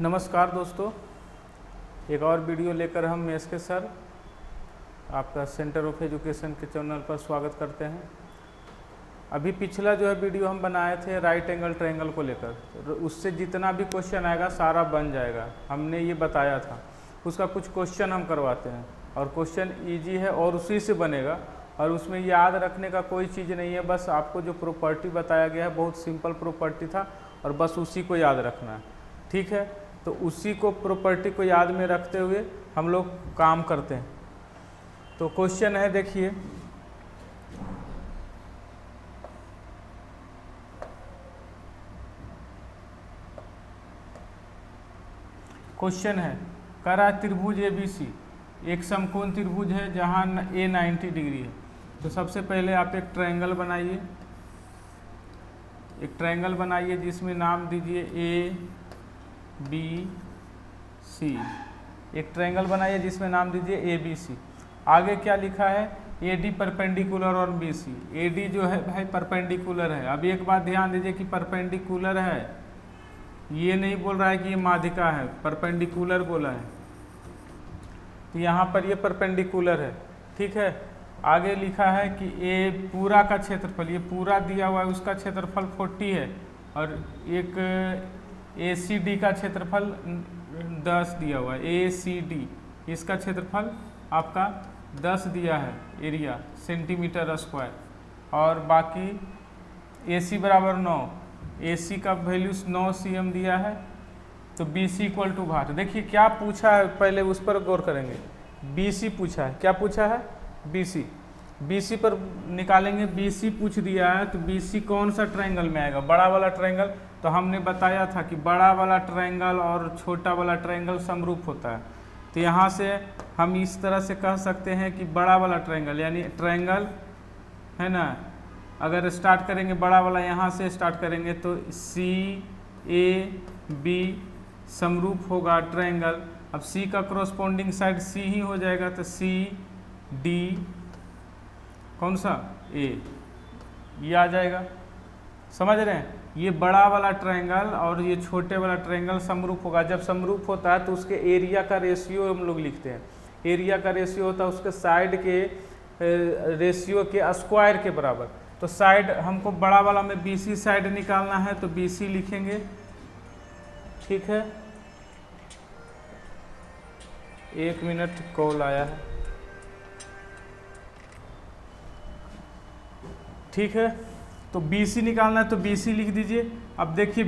नमस्कार दोस्तों, एक और वीडियो लेकर हम एसके सर आपका सेंटर ऑफ एजुकेशन के चैनल पर स्वागत करते हैं। अभी पिछला जो है वीडियो हम बनाए थे राइट एंगल ट्रायंगल को लेकर, तो उससे जितना भी क्वेश्चन आएगा सारा बन जाएगा, हमने ये बताया था। उसका कुछ क्वेश्चन हम करवाते हैं और क्वेश्चन इजी है और उसी से बनेगा और उसमें याद रखने का कोई चीज़ नहीं है। बस आपको जो प्रॉपर्टी बताया गया है बहुत सिंपल प्रॉपर्टी था और बस उसी को याद रखना है, ठीक है। तो उसी को प्रॉपर्टी को याद में रखते हुए हम लोग काम करते हैं। तो क्वेश्चन है, देखिए क्वेश्चन है, कह रहा है त्रिभुज ABC एक समकोण त्रिभुज है जहां A 90 डिग्री है। तो सबसे पहले आप एक ट्रायंगल बनाइए, जिसमें नाम दीजिए ABC। एक ट्रायंगल बनाइए जिसमें नाम दीजिए ABC। आगे क्या लिखा है, AD परपेंडिकुलर और BC। AD जो है भाई परपेंडिकुलर है। अब एक बात ध्यान दीजिए कि परपेंडिकुलर है, ये नहीं बोल रहा है कि ये माध्यिका है, परपेंडिकुलर बोला है। तो यहाँ पर ये परपेंडिकुलर है, ठीक है। आगे लिखा है कि A पूरा का क्षेत्रफल, ये पूरा दिया हुआ है, उसका क्षेत्रफल 40 है और एक ACD का क्षेत्रफल 10 दिया हुआ है। ACD इसका क्षेत्रफल आपका 10 दिया है, एरिया सेंटीमीटर स्क्वायर, और बाकी AC बराबर 9, AC का वैल्यू 9 cm दिया है। तो BC इक्वल टू भाट। देखिए क्या पूछा है, पहले उस पर गौर करेंगे। BC पूछा है, क्या पूछा है, BC पर निकालेंगे। BC पूछ दिया है तो BC कौन सा ट्रायंगल में आएगा, बड़ा वाला ट्रायंगल। तो हमने बताया था कि बड़ा वाला ट्रायंगल और छोटा वाला ट्रायंगल समरूप होता है। तो यहाँ से हम इस तरह से कह सकते हैं कि बड़ा वाला ट्रायंगल यानी ट्रायंगल है ना, अगर स्टार्ट करेंगे बड़ा वाला यहाँ से स्टार्ट करेंगे तो CAB समरूप होगा ट्रायंगल। अब C का कॉरस्पॉन्डिंग साइड C ही हो जाएगा, तो CD कौन सा A, ये आ जाएगा। समझ रहे हैं, ये बड़ा वाला ट्रायंगल और ये छोटे वाला ट्रायंगल समरूप होगा। जब समरूप होता है तो उसके एरिया का रेशियो हम लोग लिखते हैं। एरिया का रेशियो होता है उसके साइड के रेशियो के स्क्वायर के बराबर। तो साइड हमको बड़ा वाला में BC साइड निकालना है, तो BC लिखेंगे, ठीक है। 1 मिनट कॉल आया है, ठीक है। तो BC निकालना है तो BC लिख दीजिए। अब देखिए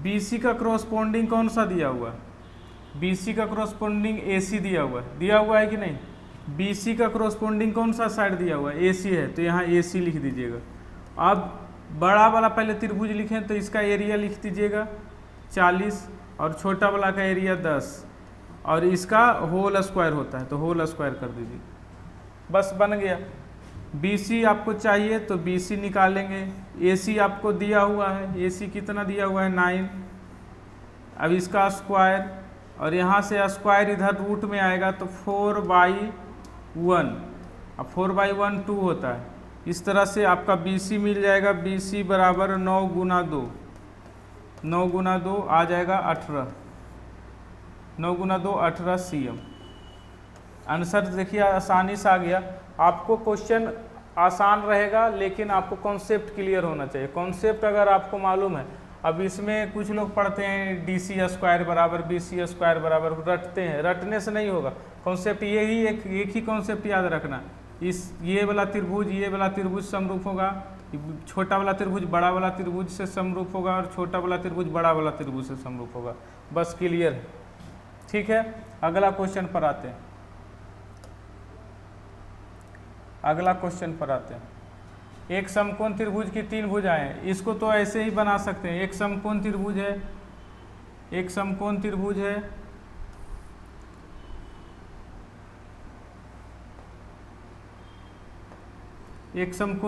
BC का कॉरस्पॉन्डिंग कौन सा दिया हुआ है, BC का कॉरस्पॉन्डिंग AC दिया हुआ है कि नहीं। BC का कॉरस्पॉन्डिंग कौन सा साइड दिया हुआ है, AC है, तो यहाँ AC लिख दीजिएगा। अब बड़ा वाला पहले त्रिभुज लिखें तो इसका एरिया लिख दीजिएगा 40 और छोटा वाला का एरिया 10 और इसका होल स्क्वायर होता है, तो होल स्क्वायर कर दीजिए, बस बन गया। BC आपको चाहिए तो BC निकालेंगे। AC आपको दिया हुआ है, AC कितना दिया हुआ है 9। अब इसका स्क्वायर और यहाँ से स्क्वायर इधर रूट में आएगा तो 4/1। अब 4/1 2 होता है। इस तरह से आपका BC मिल जाएगा। BC बराबर 9 गुना 2, 9 गुना 2 आ जाएगा 18, 9 गुना 2 18 cm। आंसर देखिए आसानी से आ गया। आपको क्वेश्चन आसान रहेगा लेकिन आपको कॉन्सेप्ट क्लियर होना चाहिए। कॉन्सेप्ट अगर आपको मालूम है, अब इसमें कुछ लोग पढ़ते हैं DC स्क्वायर बराबर BC स्क्वायर बराबर, रटते हैं, रटने से नहीं होगा। कॉन्सेप्ट यही एक ही कॉन्सेप्ट याद रखना। ये वाला त्रिभुज समरूप होगा, छोटा वाला त्रिभुज बड़ा वाला त्रिभुज से समरूप होगा और छोटा वाला त्रिभुज बड़ा वाला त्रिभुज से समरूप होगा। बस क्लियर है, ठीक है। अगला क्वेश्चन पर आते हैं। एक समकोण त्रिभुज की 3 भुजाएं हैं। इसको तो ऐसे ही बना सकते हैं। एक समकोण त्रिभुज है, एक समकोण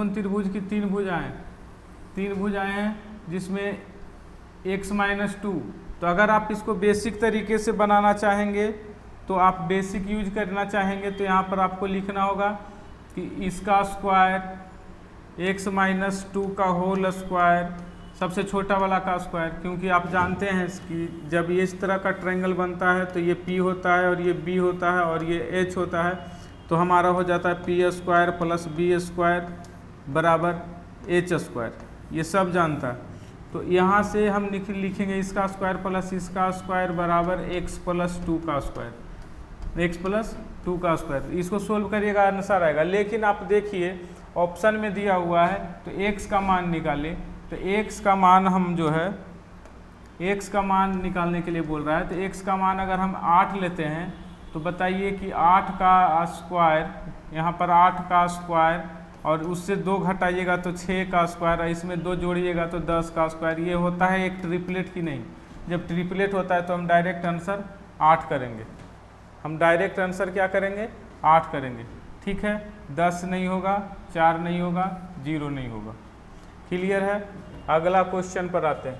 त्रिभुज की 3 भुजाएं हैं जिसमें x - 2। तो अगर आप इसको बेसिक तरीके से बनाना चाहेंगे तो आप बेसिक यूज करना चाहेंगे तो यहाँ पर आपको लिखना होगा कि इसका स्क्वायर x - 2 का होल स्क्वायर सबसे छोटा वाला का स्क्वायर, क्योंकि आप जानते हैं कि जब ये इस तरह का ट्रायंगल बनता है तो ये P होता है और ये B होता है और ये H होता है, तो हमारा हो जाता है P square plus B square बराबर H स्क्वायर, ये सब जानता है। तो यहाँ से हम लिखेंगे इसका स्क्वायर प्लस इसका स्क्वायर बराबर x प्लस 2 का स्क्वायर, x प्लस 2 का स्क्वायर। इसको सोल्व करिएगा आंसर आएगा। लेकिन आप देखिए ऑप्शन में दिया हुआ है तो x का मान निकालें, तो x का मान हम जो है x का मान निकालने के लिए बोल रहा है, तो x का मान अगर हम 8 लेते हैं तो बताइए कि 8 का स्क्वायर, यहाँ पर 8 का स्क्वायर और उससे 2 घटाइएगा तो 6 का स्क्वायर, इसमें 2 जोड़िएगा तो 10 का स्क्वायर। ये होता है एक ट्रिपलेट की नहीं। जब ट्रिपलेट होता है तो हम डायरेक्ट आंसर 8 करेंगे, हम डायरेक्ट आंसर क्या करेंगे 8 करेंगे। ठीक है, 10 नहीं होगा, 4 नहीं होगा, 0 नहीं होगा। क्लियर है। अगला क्वेश्चन पर आते हैं।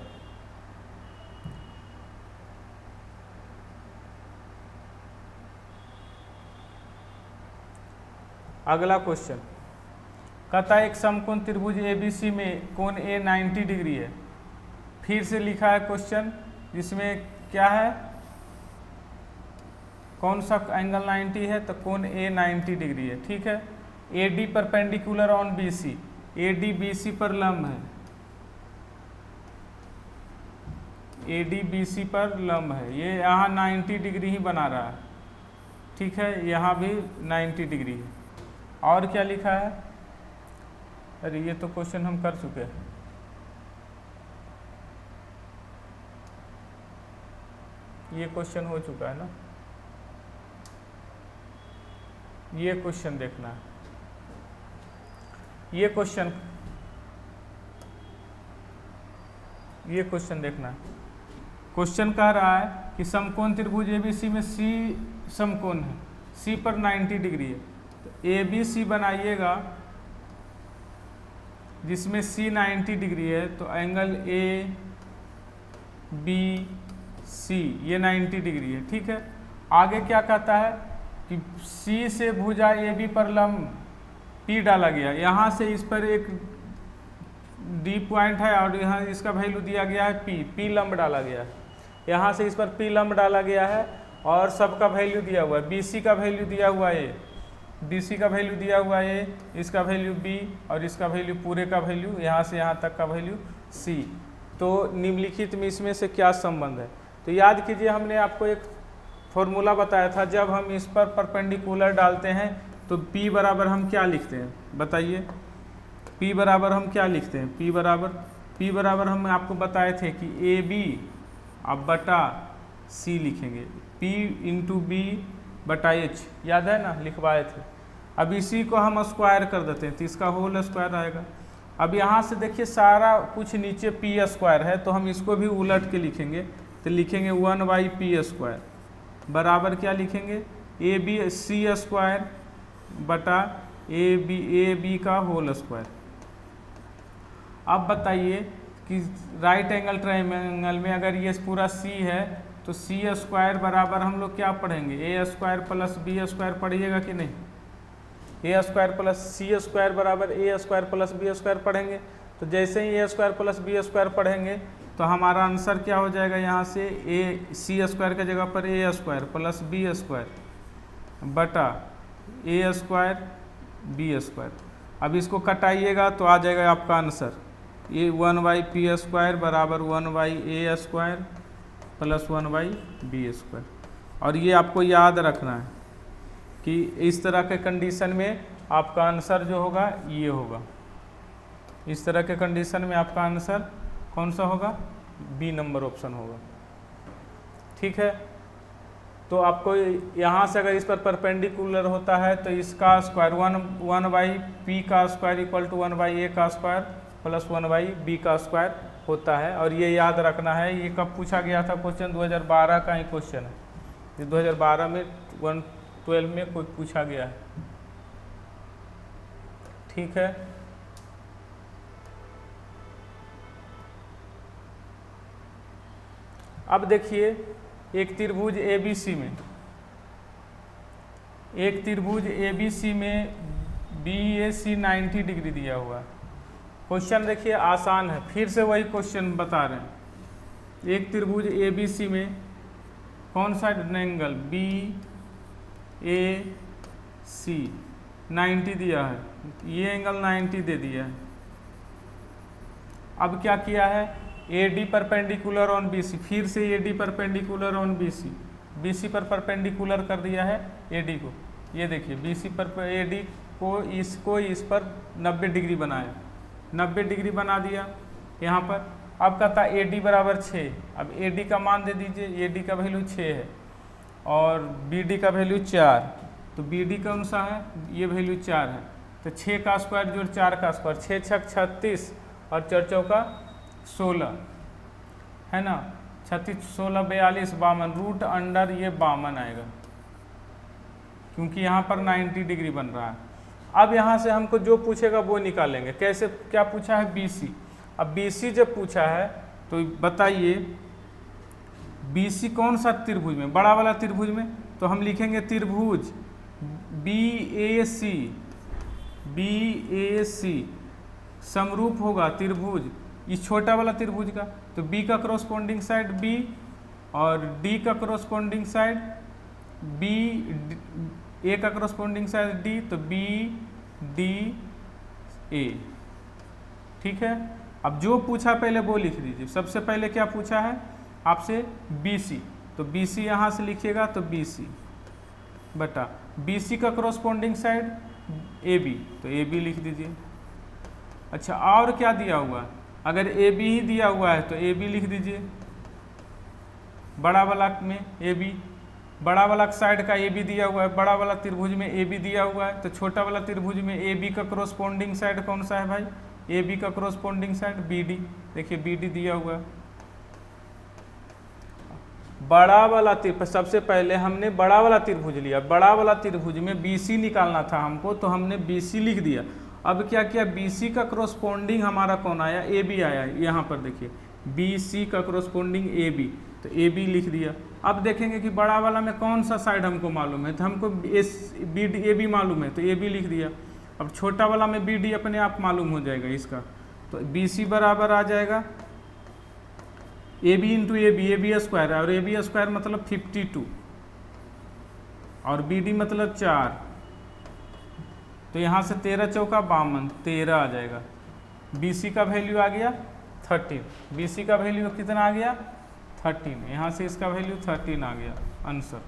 अगला क्वेश्चन कहता है एक समकोण त्रिभुज ABC में कोण A 90 डिग्री है। फिर से लिखा है क्वेश्चन, जिसमें क्या है, कौन सा एंगल 90 है, तो कोण A 90 डिग्री है। ठीक है, AD perpendicular on BC, AD BC पर लंब है, AD BC पर लंब है। ये यहाँ 90 डिग्री ही बना रहा है। ठीक है, यहाँ भी 90 डिग्री है। और क्या लिखा है, अरे ये तो क्वेश्चन हम कर चुके हैं। ये क्वेश्चन हो चुका है ना, ये क्वेश्चन देखना है। ये क्वेश्चन देखना है। क्वेश्चन कह रहा है कि समकोण त्रिभुज ABC में C समकोण है, C पर 90 डिग्री है। तो ABC बनाइएगा जिसमें C 90 डिग्री है, तो एंगल ABC ये 90 डिग्री है। ठीक है, आगे क्या कहता है कि C से भुजा AB पर लंब P डाला गया। यहाँ से इस पर एक D पॉइंट है और यहाँ इसका वैल्यू दिया गया है P लंब डाला गया है। यहाँ से इस पर P लंब डाला गया है और सबका वैल्यू दिया हुआ है। BC का वैल्यू दिया हुआ है, BC का वैल्यू दिया हुआ है, इसका वैल्यू B और इसका वैल्यू पूरे का वैल्यू यहाँ से यहाँ तक का वैल्यू C। तो निम्नलिखित में इसमें से क्या संबंध है, तो याद कीजिए हमने आपको एक फॉर्मूला बताया था। जब हम इस पर परपेंडिकुलर डालते हैं तो P बराबर हम क्या लिखते हैं, बताइए। P बराबर हम क्या लिखते हैं, P बराबर हम आपको बताए थे कि AB अब बटा C लिखेंगे, P इंटू B बटा H, याद है ना, लिखवाए थे। अब इसी को हम स्क्वायर कर देते हैं तो इसका होल स्क्वायर आएगा। अब यहाँ से देखिए सारा कुछ नीचे P स्क्वायर है, तो हम इसको भी उलट के लिखेंगे, तो लिखेंगे 1/P स्क्वायर बराबर क्या लिखेंगे, ABC स्क्वायर बटा AB का होल स्क्वायर। अब बताइए कि राइट एंगल ट्रायंगल में अगर ये पूरा C है तो C स्क्वायर बराबर हम लोग क्या पढ़ेंगे, A square plus B square पढ़िएगा कि नहीं। A square plus C square बराबर A square plus B square पढ़ेंगे। तो जैसे ही A square plus B square पढ़ेंगे तो हमारा आंसर क्या हो जाएगा, यहाँ से C स्क्वायर की जगह पर A square plus B square बटा A स्क्वायर B स्क्वायर। अब इसको कटाइएगा तो आ जाएगा आपका आंसर, ये 1/P स्क्वायर बराबर 1/A square plus 1/B square. और ये आपको याद रखना है कि इस तरह के कंडीशन में आपका आंसर जो होगा ये होगा। इस तरह के कंडीशन में आपका आंसर कौन सा होगा, B नंबर ऑप्शन होगा। ठीक है, तो आपको यहाँ से अगर इस पर परपेंडिकुलर होता है तो इसका स्क्वायर 1/P का स्क्वायर इक्वल टू 1/A का स्क्वायर प्लस 1/B का स्क्वायर होता है। और ये याद रखना है, ये कब पूछा गया था क्वेश्चन, 2012 का ही क्वेश्चन है। ये 2012 में 112 में कोई पूछा गया है। ठीक है, अब देखिए एक त्रिभुज ABC में BAC 90 डिग्री दिया हुआ है, क्वेश्चन देखिए आसान है, फिर से वही क्वेश्चन बता रहे हैं। एक त्रिभुज ABC में कौन सा एंगल BAC 90 दिया है, ये एंगल 90 दे दिया है। अब क्या किया है, AD परपेंडिकुलर ऑन BC, फिर से AD परपेंडिकुलर ऑन BC पर परपेंडिकुलर कर दिया है AD को। ये देखिए BC पर AD को इस पर 90 डिग्री बनाया, 90 डिग्री बना दिया यहाँ पर। अब कहता है AD बराबर 6, अब AD का मान दे दीजिए, AD का वैल्यू 6 है और BD का वैल्यू 4, तो BD कौन सा है, ये वैल्यू 4 है। तो 6 का स्क्वायर जोड़ 4 का स्क्वायर, 6 छक 36 और 4 चौका 16 है ना, 36 16 42 52, रूट अंडर ये 52 आएगा, क्योंकि यहाँ पर 90 डिग्री बन रहा है। अब यहाँ से हमको जो पूछेगा वो निकालेंगे। कैसे, क्या पूछा है BC, अब BC जब पूछा है तो बताइए BC कौन सा त्रिभुज में, बड़ा वाला त्रिभुज में, तो हम लिखेंगे त्रिभुज BAC समरूप होगा त्रिभुज इस छोटा वाला त्रिभुज का, तो B का कॉरस्पॉन्डिंग साइड B और D का कॉरस्पॉन्डिंग साइड B, A का कॉरस्पॉन्डिंग साइड D, तो BDA। ठीक है, अब जो पूछा पहले वो लिख दीजिए। सबसे पहले क्या पूछा है आपसे BC, तो BC यहाँ से लिखिएगा, तो BC बटा BC का कॉरस्पॉन्डिंग साइड AB, तो AB लिख दीजिए। अच्छा, और क्या दिया हुआ, अगर AB ही दिया हुआ है तो AB लिख दीजिए, बड़ा वाला में AB, बड़ा वाला साइड का AB दिया हुआ है, बड़ा वाला त्रिभुज में AB दिया हुआ है, तो छोटा वाला त्रिभुज में AB का कॉरस्पॉन्डिंग साइड कौन सा है भाई, AB का कॉरस्पॉन्डिंग साइड BD, देखिए BD दिया हुआ है। बड़ा वाला त्रिभुज, सबसे पहले हमने बड़ा वाला त्रिभुज लिया, बड़ा वाला त्रिभुज में BC निकालना था हमको, तो हमने BC लिख दिया। अब क्या किया, BC का कॉरस्पॉन्डिंग हमारा कौन आया, AB आया, यहाँ पर देखिए BC का कॉरस्पॉन्डिंग AB, तो AB लिख दिया। अब देखेंगे कि बड़ा वाला में कौन सा साइड हमको मालूम है, तो हमको AB मालूम है, तो AB लिख दिया। अब छोटा वाला में BD अपने आप मालूम हो जाएगा इसका, तो BC बराबर आ जाएगा AB इंटू AB स्क्वायर, और AB स्क्वायर मतलब 52 और BD मतलब 4, तो यहाँ से 13 चौका 52, 13 आ जाएगा। BC का वैल्यू आ गया 13, BC का वैल्यू कितना आ गया 13, यहाँ से इसका वैल्यू 13 आ गया आंसर।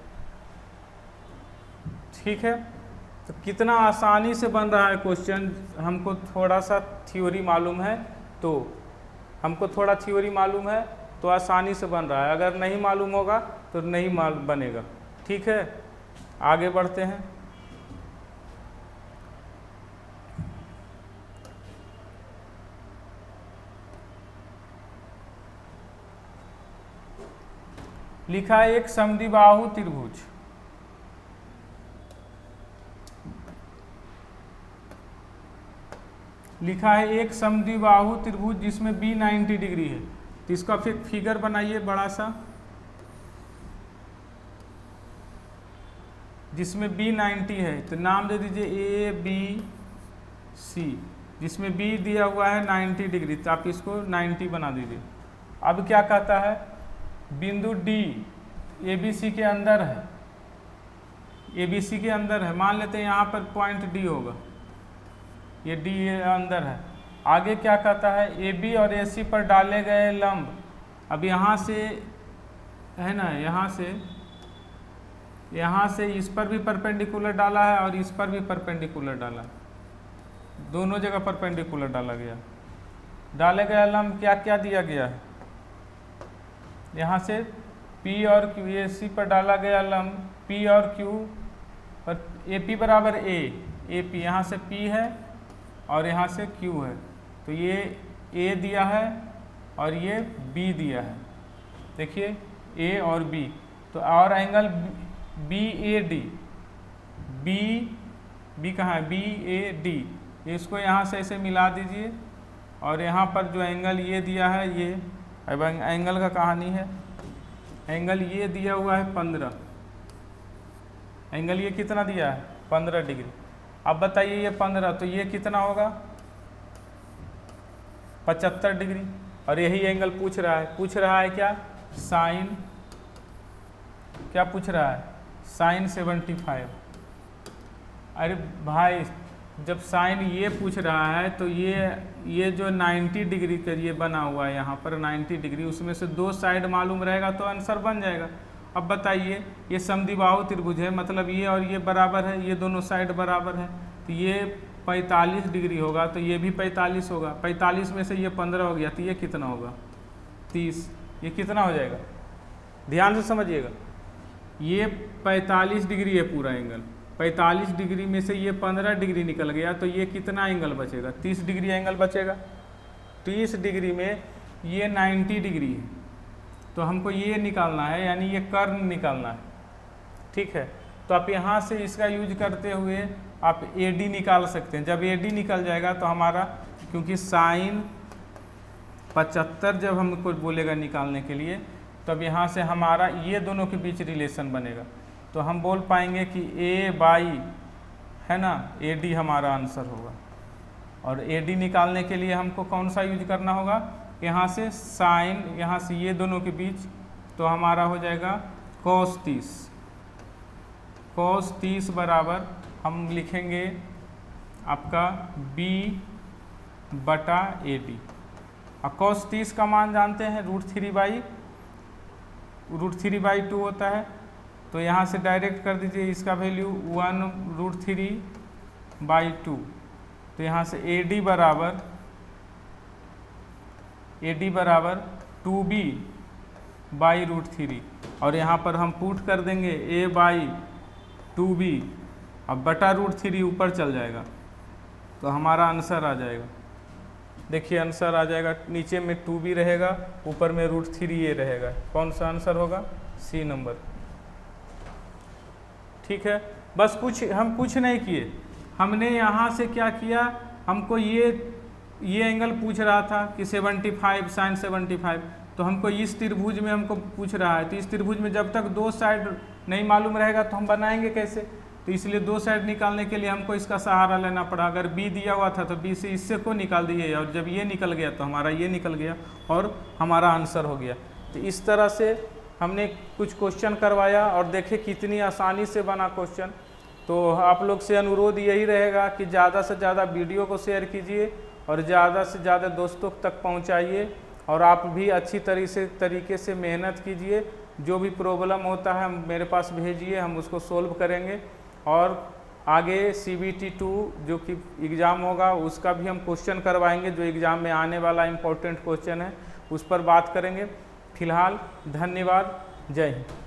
ठीक है, तो कितना आसानी से बन रहा है क्वेश्चन। हमको थोड़ा सा थ्योरी मालूम है, तो हमको थोड़ा थ्योरी मालूम है तो आसानी से बन रहा है, अगर नहीं मालूम होगा तो नहीं बनेगा। ठीक है, आगे बढ़ते हैं। लिखा है एक समद्विबाहु त्रिभुज, लिखा है एक समद्विबाहु त्रिभुज जिसमें B 90 डिग्री है, तो इसका फिर फिगर बनाइए बड़ा सा, जिसमें B 90 है, तो नाम दे दीजिए ABC, जिसमें B दिया हुआ है 90 डिग्री, तो आप इसको 90 बना दीजिए। अब क्या कहता है, बिंदु D ABC के अंदर है, ABC के अंदर है, मान लेते हैं यहाँ पर पॉइंट D होगा, ये D अंदर है। आगे क्या कहता है, AB और AC पर डाले गए लंब, अब यहाँ से है ना, यहाँ से इस पर भी परपेंडिकुलर डाला है और इस पर भी परपेंडिकुलर डाला, दोनों जगह परपेंडिकुलर डाला गया। डाले गए लंब क्या क्या दिया गया है, यहाँ से P और Q, AC पर डाला गया लंब P और Q पर AP बराबर A, AP यहाँ से P है और यहाँ से Q है, तो ये A दिया है और ये B दिया है, देखिए A और B, तो और एंगल BAD, B कहाँ है, BAD, इसको यहाँ से ऐसे मिला दीजिए और यहाँ पर जो एंगल ये दिया है, ये अब एंगल का कहानी है, एंगल ये दिया हुआ है 15, एंगल ये कितना दिया है 15 डिग्री। अब बताइए ये 15, तो ये कितना होगा, 75 डिग्री, और यही एंगल पूछ रहा है क्या, साइन, क्या पूछ रहा है, साइन 75। अरे भाई जब साइन ये पूछ रहा है तो ये जो 90 डिग्री का ये बना हुआ है यहाँ पर 90 डिग्री, उसमें से दो साइड मालूम रहेगा तो आंसर बन जाएगा। अब बताइए, ये समद्विबाहु त्रिभुज है, मतलब ये और ये बराबर है, ये दोनों साइड बराबर है, तो ये 45 डिग्री होगा, तो ये भी 45 होगा। 45 में से ये 15 हो गया, तो ये कितना होगा, 30। ये कितना हो जाएगा, ध्यान से समझिएगा, ये 45 डिग्री है पूरा एंगल, 45 डिग्री में से ये 15 डिग्री निकल गया, तो ये कितना एंगल बचेगा, 30 डिग्री एंगल बचेगा। 30 डिग्री में ये 90 डिग्री है, तो हमको ये निकालना है, यानी ये कर्ण निकालना है, ठीक है। तो आप यहाँ से इसका यूज करते हुए आप AD निकाल सकते हैं। जब AD निकल जाएगा तो हमारा, क्योंकि साइन 75 जब हमको बोलेगा निकालने के लिए, तब यहाँ से हमारा ये दोनों के बीच रिलेशन बनेगा, तो हम बोल पाएंगे कि A बाई, है ना, AD हमारा आंसर होगा। और AD निकालने के लिए हमको कौन सा यूज करना होगा, यहाँ से साइन, यहाँ से ये दोनों के बीच, तो हमारा हो जाएगा cos 30। cos 30 बराबर हम लिखेंगे आपका B बटा AD। अब cos 30 का मान जानते हैं, √3/2 होता है, तो यहाँ से डायरेक्ट कर दीजिए, इसका वैल्यू 1√3/2। तो यहाँ से AD बराबर 2B/√3, और यहाँ पर हम पुट कर देंगे A/2B, अब बटा √3 ऊपर चल जाएगा, तो हमारा आंसर आ जाएगा। देखिए आंसर आ जाएगा, नीचे में 2B रहेगा, ऊपर में √3 ये रहेगा। कौन सा आंसर होगा, C नंबर, ठीक है। बस हम कुछ नहीं किए, हमने यहाँ से क्या किया, हमको ये एंगल पूछ रहा था कि 75 साइन 75, तो हमको इस त्रिभुज में हमको पूछ रहा है, तो इस त्रिभुज में जब तक दो साइड नहीं मालूम रहेगा तो हम बनाएंगे कैसे, तो इसलिए दो साइड निकालने के लिए हमको इसका सहारा लेना पड़ा। अगर B दिया हुआ था तो B से इससे को निकाल दिए, और जब ये निकल गया तो हमारा ये निकल गया और हमारा आंसर हो गया। तो इस तरह से हमने कुछ क्वेश्चन करवाया और देखे कितनी आसानी से बना क्वेश्चन। तो आप लोग से अनुरोध यही रहेगा कि ज़्यादा से ज़्यादा वीडियो को शेयर कीजिए और ज़्यादा से ज़्यादा दोस्तों तक पहुंचाइए, और आप भी अच्छी तरीके से मेहनत कीजिए। जो भी प्रॉब्लम होता है मेरे पास भेजिए, हम उसको सोल्व करेंगे। और आगे CBT 2 जो कि एग्ज़ाम होगा उसका भी हम क्वेश्चन करवाएंगे, जो एग्ज़ाम में आने वाला इम्पोर्टेंट क्वेश्चन है उस पर बात करेंगे। फिलहाल धन्यवाद, जय हिंद।